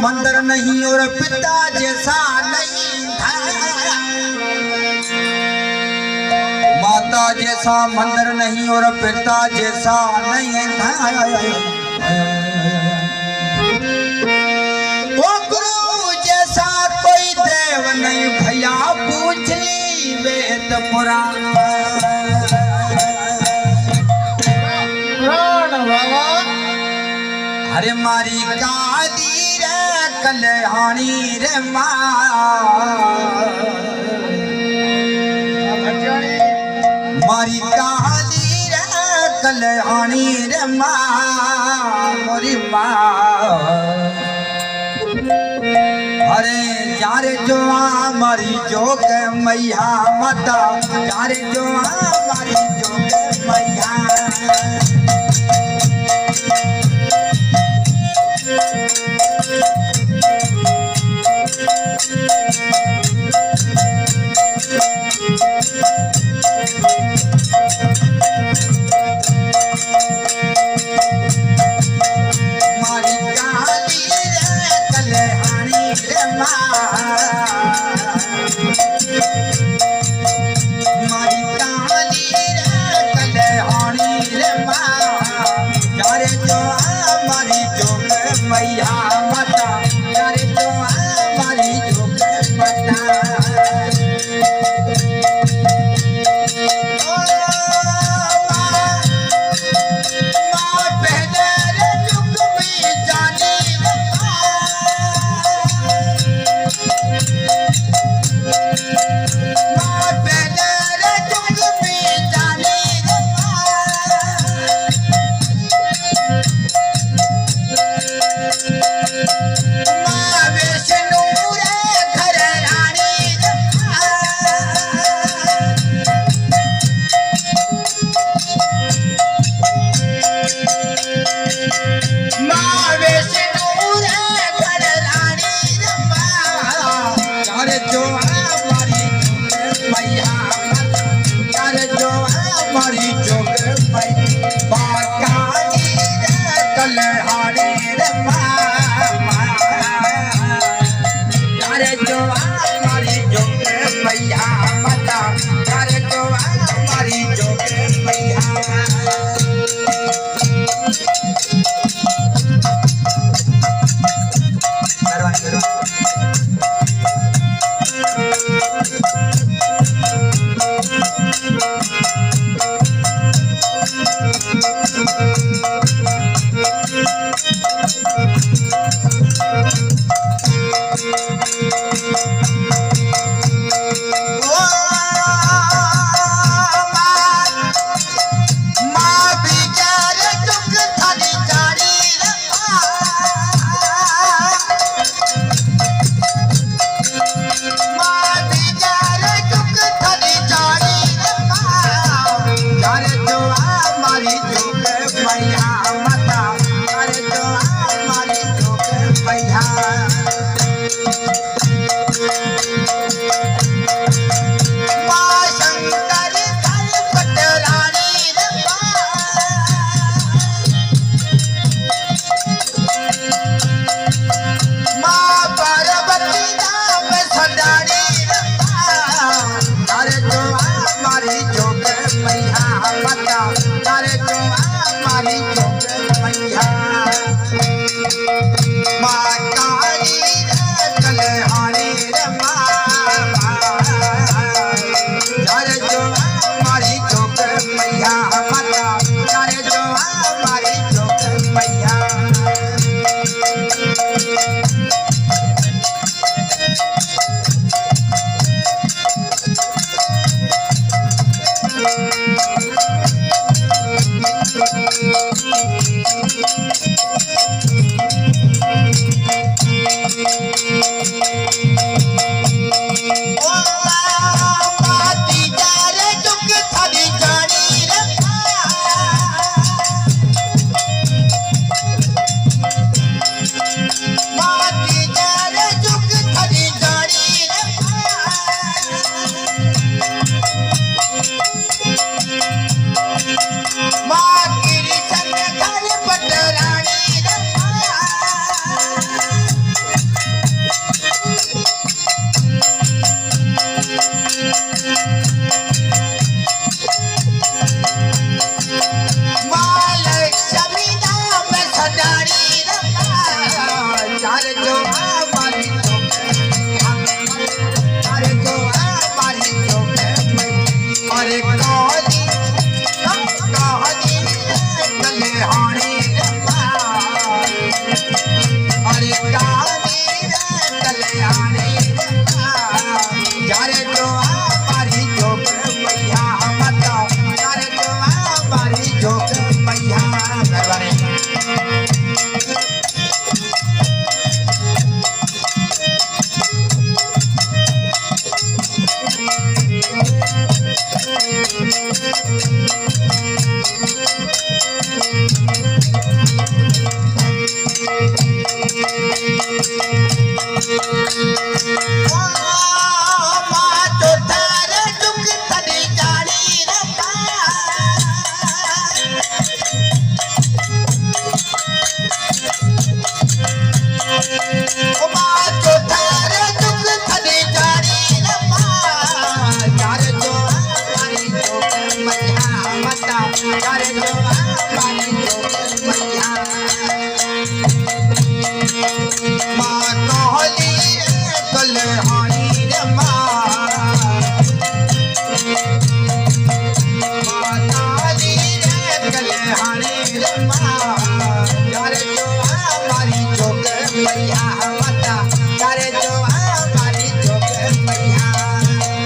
मंदिर नहीं और पिता जैसा नहीं था, माता जैसा मंदिर नहीं और पिता जैसा नहीं था। वो गुरु जैसा कोई देव नहीं भैया, पूछ ली वेद पुराण। अरे मारी काली रे कल्याणी रे मारी काली रे कल्याणी रे मोरी अरे यारे जो मारी जोग मैया माता, यारे जो मारी जोग मैया। कर जो हमारी जोग मैया माँ कहली कलहानी रे माँ कहली कलहानी रे माँ कर जो हमारी जोग मैया माता कर जो हमारी जोग मैया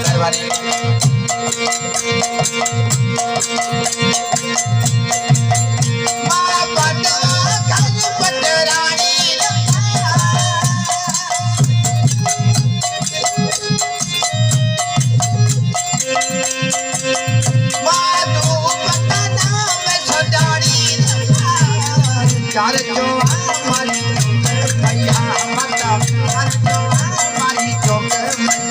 करवारी माँ बटवा घर पटरानी माँ तू पता नाम सदानी कर जो हमारी जोग मैया माता कर जो हमारी जोग मैया